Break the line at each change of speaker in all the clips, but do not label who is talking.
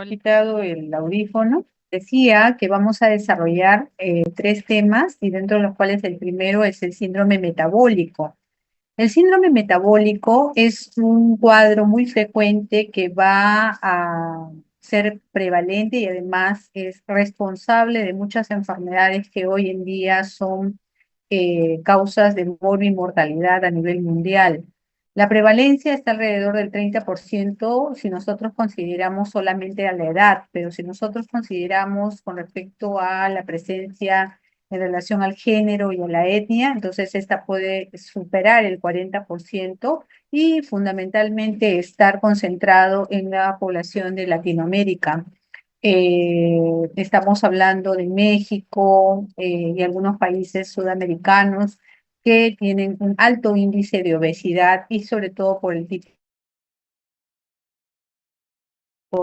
Quitado el audífono. Decía que vamos a desarrollar tres temas y dentro de los cuales el primero es el síndrome metabólico. El síndrome metabólico es un cuadro muy frecuente que va a ser prevalente y además es responsable de muchas enfermedades que hoy en día son causas de morbos y mortalidad a nivel mundial. La prevalencia está alrededor del 30% si nosotros consideramos solamente a la edad, pero si nosotros consideramos con respecto a la presencia en relación al género y a la etnia, entonces esta puede superar el 40% y fundamentalmente estar concentrado en la población de Latinoamérica. Estamos hablando de México y algunos países sudamericanos que tienen un alto índice de obesidad y sobre todo por el tipo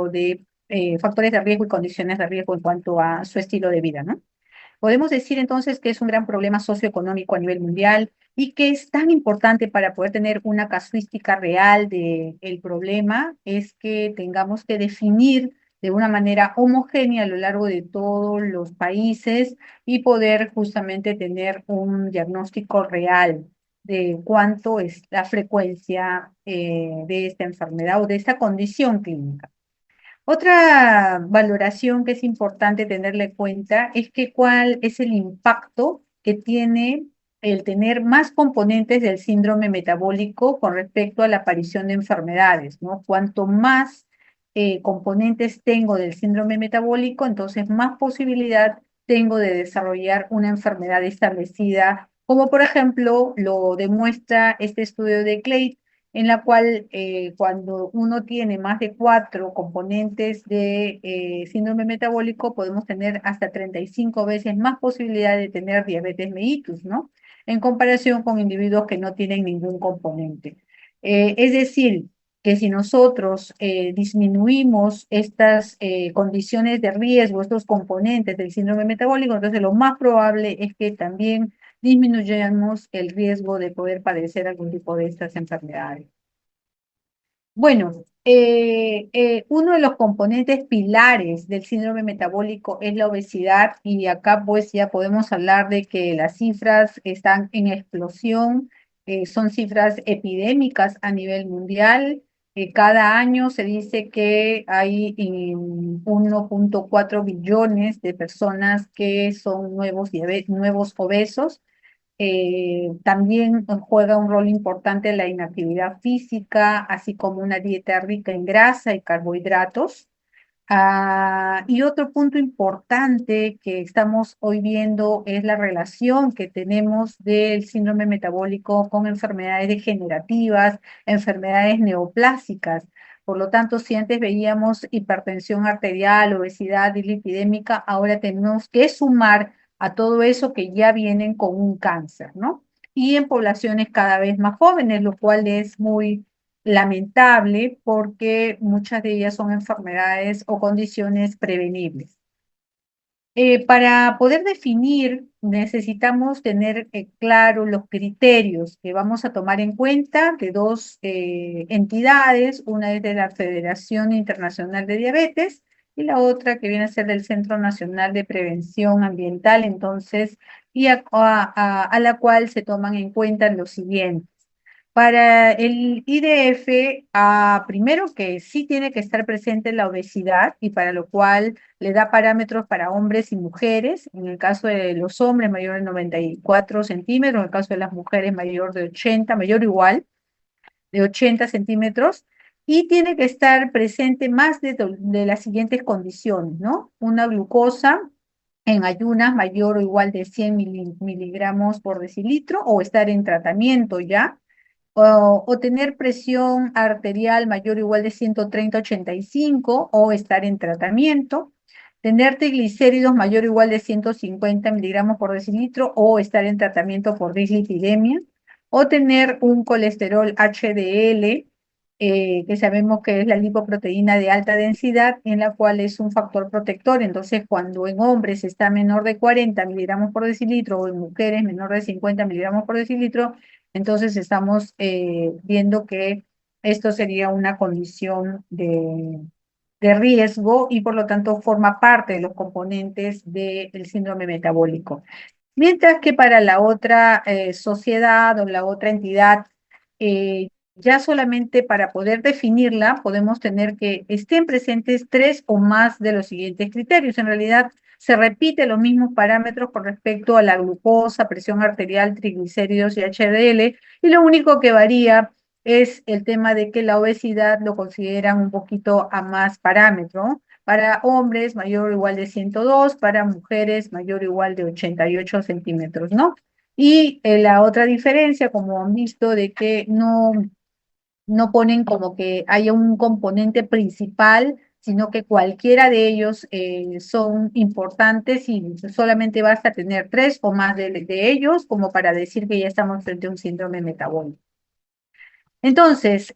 de factores de riesgo y condiciones de riesgo en cuanto a su estilo de vida, ¿no? Podemos decir entonces que es un gran problema socioeconómico a nivel mundial y que es tan importante para poder tener una casuística real del problema, es que tengamos que definir de una manera homogénea a lo largo de todos los países y poder justamente tener un diagnóstico real de cuánto es la frecuencia de esta enfermedad o de esta condición clínica. Otra valoración que es importante tenerle en cuenta es que cuál es el impacto que tiene el tener más componentes del síndrome metabólico con respecto a la aparición de enfermedades, ¿no? Cuanto más componentes tengo del síndrome metabólico, entonces más posibilidad tengo de desarrollar una enfermedad establecida, como por ejemplo lo demuestra este estudio de Clay, en la cual cuando uno tiene más de 4 componentes de síndrome metabólico, podemos tener hasta 35 veces más posibilidad de tener diabetes mellitus, ¿no? En comparación con individuos que no tienen ningún componente. Es decir, que si nosotros disminuimos estas condiciones de riesgo, estos componentes del síndrome metabólico, entonces lo más probable es que también disminuyamos el riesgo de poder padecer algún tipo de estas enfermedades. Bueno, uno de los componentes pilares del síndrome metabólico es la obesidad y acá pues ya podemos hablar de que las cifras están en explosión, son cifras epidémicas a nivel mundial. Cada año se dice que hay 1,4 billones de personas que son nuevos obesos. También juega un rol importante la inactividad física, así como una dieta rica en grasa y carbohidratos. Y otro punto importante que estamos hoy viendo es la relación que tenemos del síndrome metabólico con enfermedades degenerativas, enfermedades neoplásicas. Por lo tanto, si antes veíamos hipertensión arterial, obesidad y lipidémica, ahora tenemos que sumar a todo eso que ya vienen con un cáncer, ¿no? Y en poblaciones cada vez más jóvenes, lo cual es muy lamentable porque muchas de ellas son enfermedades o condiciones prevenibles. Para poder definir, necesitamos tener claro los criterios que vamos a tomar en cuenta de dos entidades, una es de la Federación Internacional de Diabetes y la otra que viene a ser del Centro Nacional de Prevención Ambiental, entonces, y a la cual se toman en cuenta los siguientes. Para el IDF, primero que sí tiene que estar presente la obesidad y para lo cual le da parámetros para hombres y mujeres. En el caso de los hombres, mayor de 94 centímetros, en el caso de las mujeres, mayor de 80, mayor o igual, de 80 centímetros. Y tiene que estar presente más de las siguientes condiciones, ¿no? Una glucosa en ayunas mayor o igual de 100 miligramos por decilitro o estar en tratamiento ya o tener presión arterial mayor o igual de 130/85 o estar en tratamiento, tener triglicéridos mayor o igual de 150 miligramos por decilitro o estar en tratamiento por dislipidemia, o tener un colesterol HDL, que sabemos que es la lipoproteína de alta densidad, en la cual es un factor protector. Entonces, cuando en hombres está menor de 40 miligramos por decilitro o en mujeres menor de 50 miligramos por decilitro, entonces estamos viendo que esto sería una condición de de riesgo y por lo tanto forma parte de los componentes del síndrome metabólico. Mientras que para la otra sociedad o la otra entidad, ya solamente para poder definirla podemos tener que estén presentes tres o más de los siguientes criterios. En realidad se repiten los mismos parámetros con respecto a la glucosa, presión arterial, triglicéridos y HDL, y lo único que varía es el tema de que la obesidad lo consideran un poquito a más parámetro. Para hombres mayor o igual de 102, para mujeres mayor o igual de 88 centímetros, ¿no? Y la otra diferencia, como han visto, de que no ponen como que haya un componente principal, sino que cualquiera de ellos son importantes y solamente basta tener tres o más de ellos como para decir que ya estamos frente a un síndrome metabólico. Entonces,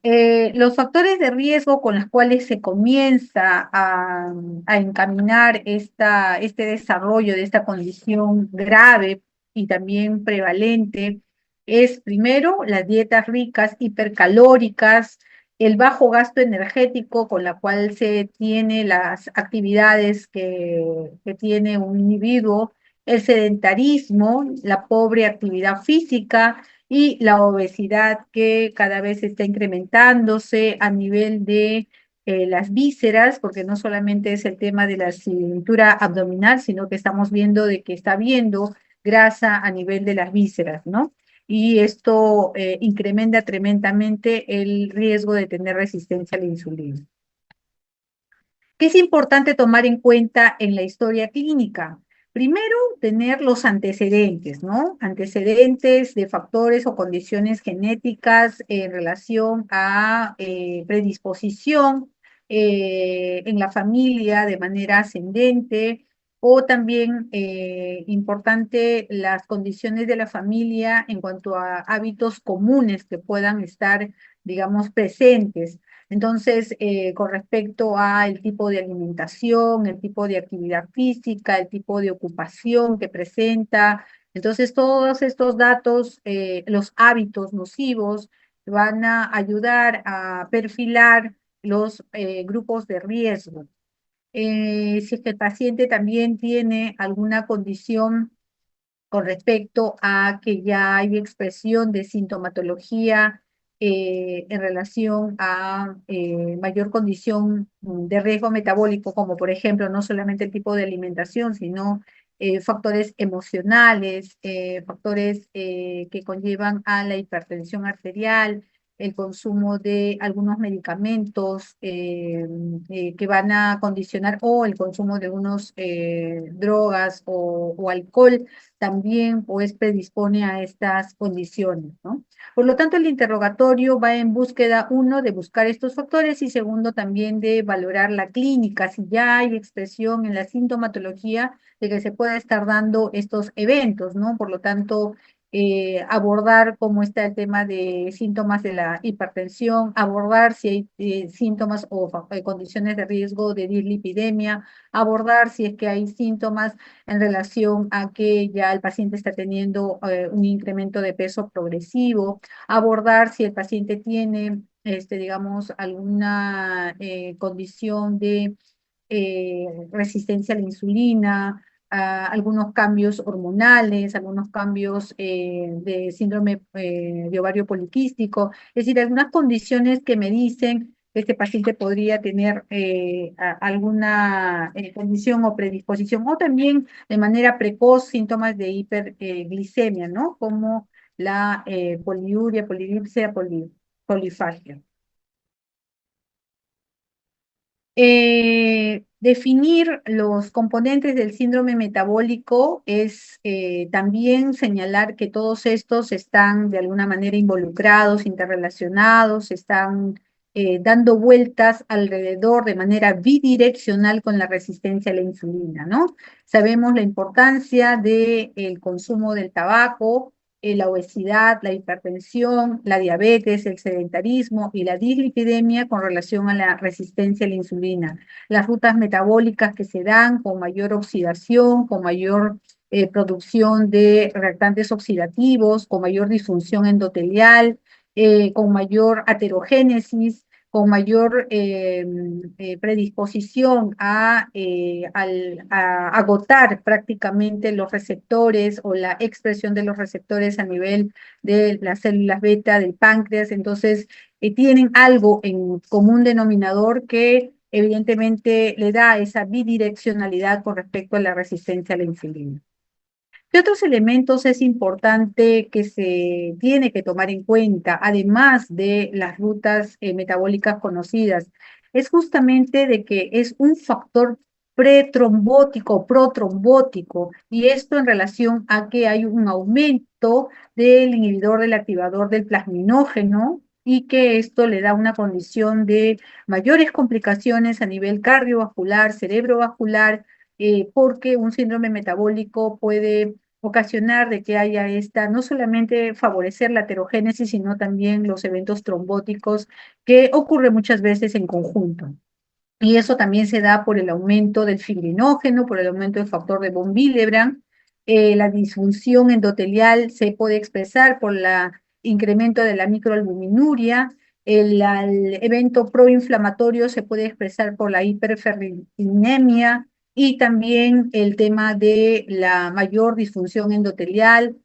los factores de riesgo con los cuales se comienza a encaminar este desarrollo de esta condición grave y también prevalente es primero las dietas ricas, hipercalóricas, el bajo gasto energético con la cual se tiene las actividades que tiene un individuo, el sedentarismo, la pobre actividad física y la obesidad que cada vez está incrementándose a nivel de las vísceras, porque no solamente es el tema de la cintura abdominal, sino que estamos viendo de que está habiendo grasa a nivel de las vísceras, ¿no? Y esto incrementa tremendamente el riesgo de tener resistencia a la insulina. ¿Qué es importante tomar en cuenta en la historia clínica? Primero, tener los antecedentes, ¿no? Antecedentes de factores o condiciones genéticas en relación a predisposición en la familia de manera ascendente, o también importante las condiciones de la familia en cuanto a hábitos comunes que puedan estar, digamos, presentes. Entonces, con respecto a el tipo de alimentación, el tipo de actividad física, el tipo de ocupación que presenta, entonces todos estos datos, los hábitos nocivos, van a ayudar a perfilar los grupos de riesgo. Si es que el paciente también tiene alguna condición con respecto a que ya hay expresión de sintomatología en relación a mayor condición de riesgo metabólico, como por ejemplo no solamente el tipo de alimentación, sino factores emocionales, factores que conllevan a la hipertensión arterial, el consumo de algunos medicamentos que van a condicionar o el consumo de unos drogas o alcohol también pues predispone a estas condiciones, ¿no? Por lo tanto, el interrogatorio va en búsqueda, uno, de buscar estos factores y segundo, también de valorar la clínica, si ya hay expresión en la sintomatología de que se pueda estar dando estos eventos, ¿no? Por lo tanto, abordar cómo está el tema de síntomas de la hipertensión, abordar si hay síntomas o condiciones de riesgo de dislipidemia, abordar si es que hay síntomas en relación a que ya el paciente está teniendo un incremento de peso progresivo, abordar si el paciente tiene, digamos, alguna condición de resistencia a la insulina, algunos cambios hormonales, algunos cambios de síndrome de ovario poliquístico, es decir, algunas condiciones que me dicen que este paciente podría tener alguna condición o predisposición, o también de manera precoz síntomas de hiperglicemia, ¿no? Como la poliuria, polidipsia, polifagia. Definir los componentes del síndrome metabólico es también señalar que todos estos están de alguna manera involucrados, interrelacionados, están dando vueltas alrededor de manera bidireccional con la resistencia a la insulina, ¿no? Sabemos la importancia del consumo del tabaco, la obesidad, la hipertensión, la diabetes, el sedentarismo y la dislipidemia con relación a la resistencia a la insulina. Las rutas metabólicas que se dan con mayor oxidación, con mayor producción de reactantes oxidativos, con mayor disfunción endotelial, con mayor aterogénesis, con mayor predisposición a agotar prácticamente los receptores o la expresión de los receptores a nivel de las células beta del páncreas. Entonces, tienen algo en común denominador que evidentemente le da esa bidireccionalidad con respecto a la resistencia a la insulina. ¿Qué otros elementos es importante que se tiene que tomar en cuenta, además de las rutas metabólicas conocidas? Es justamente de que es un factor pretrombótico, protrombótico, y esto en relación a que hay un aumento del inhibidor del activador del plasminógeno y que esto le da una condición de mayores complicaciones a nivel cardiovascular, cerebrovascular, porque un síndrome metabólico puede ocasionar de que haya esta, no solamente favorecer la aterogénesis, sino también los eventos trombóticos que ocurren muchas veces en conjunto. Y eso también se da por el aumento del fibrinógeno, por el aumento del factor de von Willebrand. La disfunción endotelial se puede expresar por el incremento de la microalbuminuria. El evento proinflamatorio se puede expresar por la hiperferritinemia y también el tema de la mayor disfunción endotelial,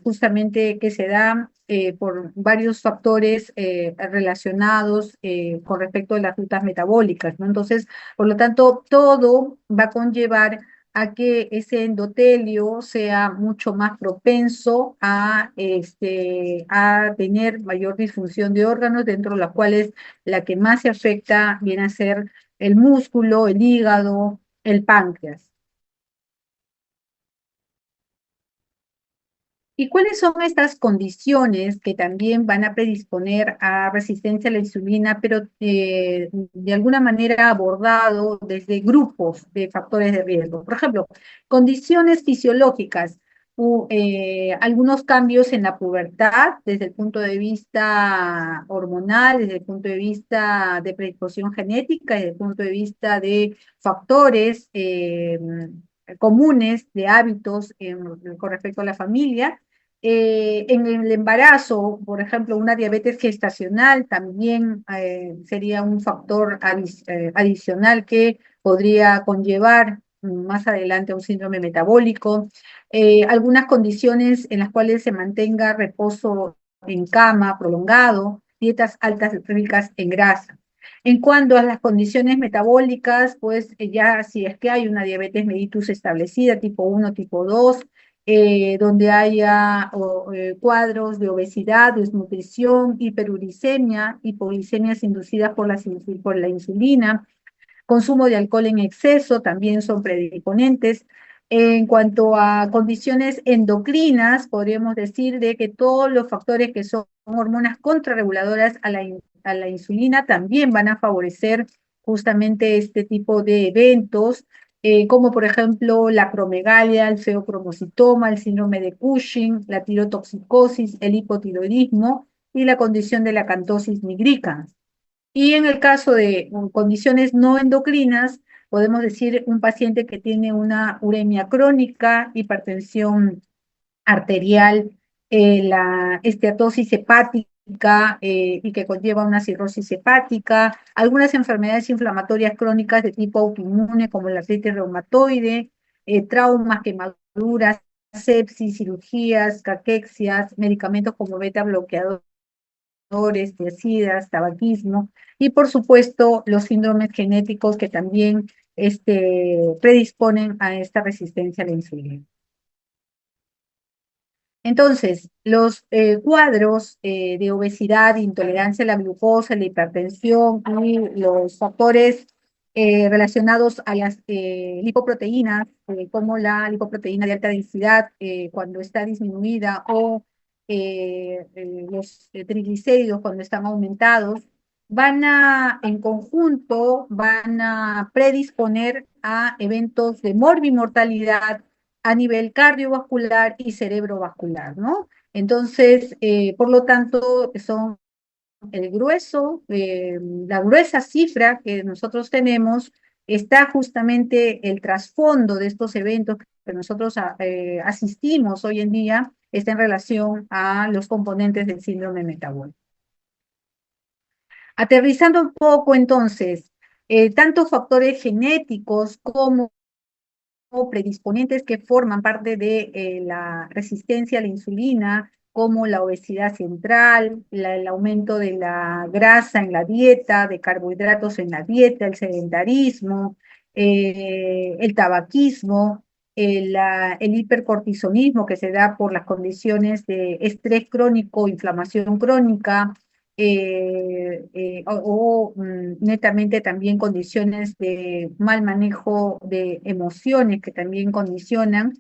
justamente que se da por varios factores relacionados con respecto a las rutas metabólicas, ¿no? Entonces, por lo tanto, todo va a conllevar a que ese endotelio sea mucho más propenso a tener mayor disfunción de órganos, dentro de las cuales la que más se afecta viene a ser el músculo, el hígado, el páncreas. ¿Y cuáles son estas condiciones que también van a predisponer a resistencia a la insulina, pero de alguna manera abordado desde grupos de factores de riesgo? Por ejemplo, condiciones fisiológicas, algunos cambios en la pubertad desde el punto de vista hormonal, desde el punto de vista de predisposición genética, desde el punto de vista de factores comunes de hábitos con respecto a la familia. En el embarazo, por ejemplo, una diabetes gestacional también sería un factor adicional que podría conllevar más adelante a un síndrome metabólico. Algunas condiciones en las cuales se mantenga reposo en cama prolongado, dietas altas ricas en grasa. En cuanto a las condiciones metabólicas, pues ya si es que hay una diabetes mellitus establecida, tipo 1, tipo 2, donde haya cuadros de obesidad, desnutrición, hiperuricemia, hipoglicemias inducidas por la insulina, consumo de alcohol en exceso también son predisponentes. En cuanto a condiciones endocrinas, podríamos decir de que todos los factores que son hormonas contrarreguladoras a la insulina también van a favorecer justamente este tipo de eventos, como por ejemplo la acromegalia, el feocromocitoma, el síndrome de Cushing, la tirotoxicosis, el hipotiroidismo y la condición de la acantosis nigricans. Y en el caso de condiciones no endocrinas, podemos decir un paciente que tiene una uremia crónica, hipertensión arterial, la esteatosis hepática y que conlleva una cirrosis hepática, algunas enfermedades inflamatorias crónicas de tipo autoinmune como la artritis reumatoide, traumas, quemaduras, sepsis, cirugías, caquexias, medicamentos como beta bloqueadores, suicidas, tabaquismo y por supuesto los síndromes genéticos que también predisponen a esta resistencia a la insulina. Entonces, los cuadros de obesidad, intolerancia a la glucosa, la hipertensión y los factores relacionados a las lipoproteínas, como la lipoproteína de alta densidad, cuando está disminuida, o los triglicéridos cuando están aumentados, en conjunto, van a predisponer a eventos de morbimortalidad a nivel cardiovascular y cerebrovascular, ¿no? Entonces, por lo tanto, son el grueso, la gruesa cifra que nosotros tenemos, está justamente el trasfondo de estos eventos que nosotros asistimos hoy en día, está en relación a los componentes del síndrome metabólico. Aterrizando un poco entonces, tanto factores genéticos como predisponentes que forman parte de la resistencia a la insulina, como la obesidad central, el aumento de la grasa en la dieta, de carbohidratos en la dieta, el sedentarismo, el tabaquismo, el hipercortisonismo que se da por las condiciones de estrés crónico, inflamación crónica, netamente también condiciones de mal manejo de emociones que también condicionan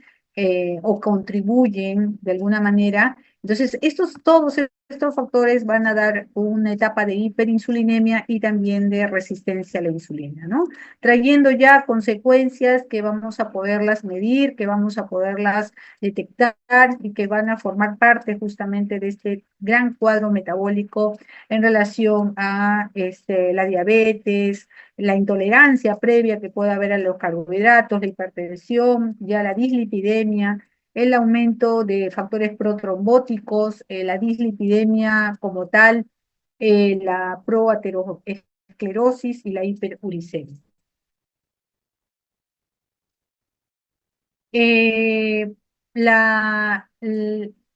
o contribuyen de alguna manera. Entonces, todos estos factores van a dar una etapa de hiperinsulinemia y también de resistencia a la insulina, ¿no? Trayendo ya consecuencias que vamos a poderlas medir, que vamos a poderlas detectar y que van a formar parte justamente de este gran cuadro metabólico en relación a la diabetes, la intolerancia previa que puede haber a los carbohidratos, la hipertensión, ya la dislipidemia, el aumento de factores protrombóticos, la dislipidemia como tal, la proaterosclerosis y la hiperuricemia. eh,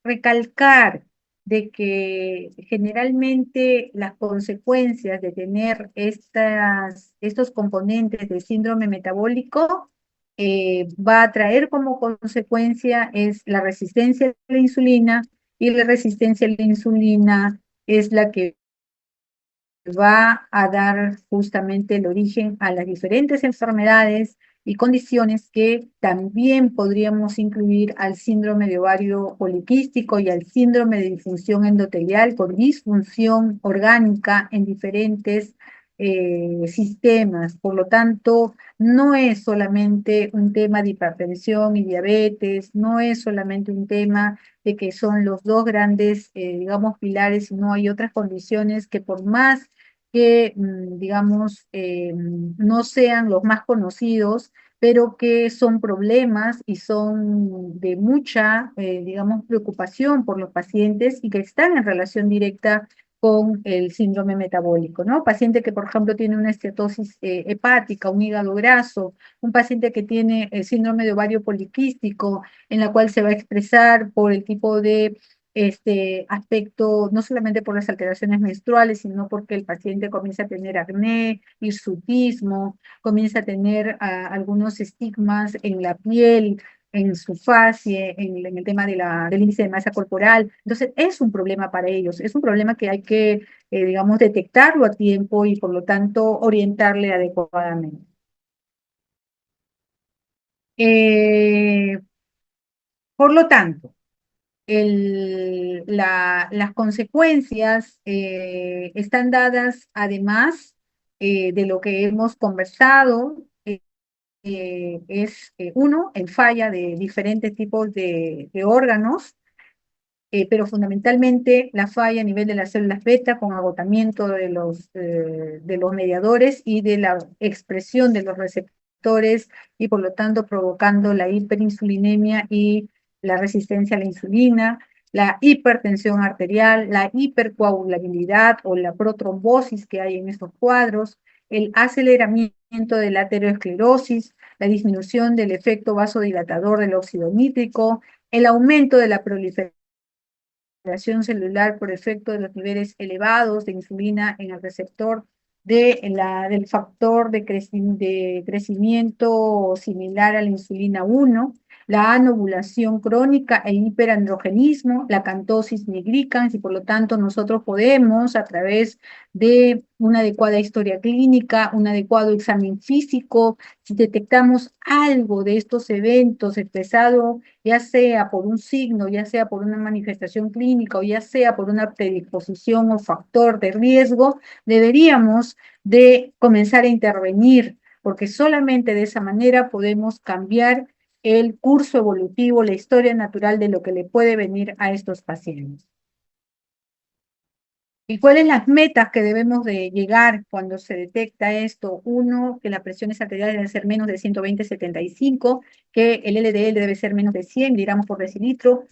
recalcar de que generalmente las consecuencias de tener estos componentes de síndrome metabólico va a traer como consecuencia es la resistencia a la insulina, y la resistencia a la insulina es la que va a dar justamente el origen a las diferentes enfermedades y condiciones que también podríamos incluir al síndrome de ovario poliquístico y al síndrome de disfunción endotelial con disfunción orgánica en diferentes sistemas. Por lo tanto, no es solamente un tema de hipertensión y diabetes, no es solamente un tema de que son los dos grandes, digamos, pilares, sino hay otras condiciones que por más que, digamos, no sean los más conocidos, pero que son problemas y son de mucha, digamos, preocupación por los pacientes y que están en relación directa con el síndrome metabólico, ¿no? Paciente que, por ejemplo, tiene una esteatosis hepática, un hígado graso, un paciente que tiene el síndrome de ovario poliquístico, en la cual se va a expresar por el tipo de este aspecto, no solamente por las alteraciones menstruales, sino porque el paciente comienza a tener acné, hirsutismo, comienza a tener algunos estigmas en la piel, en su facie, en el tema del índice de masa corporal. Entonces, es un problema para ellos, es un problema que hay que, digamos, detectarlo a tiempo y por lo tanto orientarle adecuadamente. Eh, por lo tanto, las consecuencias están dadas además de lo que hemos conversado, es uno, en falla de diferentes tipos de órganos, pero fundamentalmente la falla a nivel de las células beta con agotamiento de los mediadores y de la expresión de los receptores y por lo tanto provocando la hiperinsulinemia y la resistencia a la insulina, la hipertensión arterial, la hipercoagulabilidad o la protrombosis que hay en estos cuadros, el aceleramiento de la aterosclerosis, la disminución del efecto vasodilatador del óxido nítrico, el aumento de la proliferación celular por efecto de los niveles elevados de insulina en el receptor del factor de crecimiento similar a la insulina 1, la anovulación crónica e hiperandrogenismo, la cantosis nigricans, y por lo tanto nosotros podemos, a través de una adecuada historia clínica, un adecuado examen físico, si detectamos algo de estos eventos expresado ya sea por un signo, ya sea por una manifestación clínica o ya sea por una predisposición o factor de riesgo, deberíamos de comenzar a intervenir, porque solamente de esa manera podemos cambiar el curso evolutivo, la historia natural de lo que le puede venir a estos pacientes. ¿Y cuáles las metas que debemos de llegar cuando se detecta esto? Uno, que la presión arterial debe ser menos de 120/75, que el LDL debe ser menos de 100 miligramos por decilitro,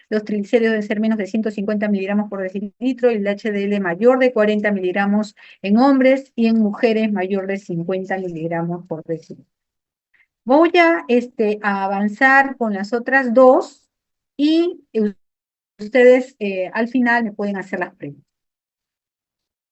los triglicéridos deben ser menos de 150 miligramos por decilitro, y el HDL mayor de 40 miligramos en hombres y en mujeres mayor de 50 miligramos por decilitro. Voy a avanzar con las otras dos y ustedes al final me pueden hacer las preguntas.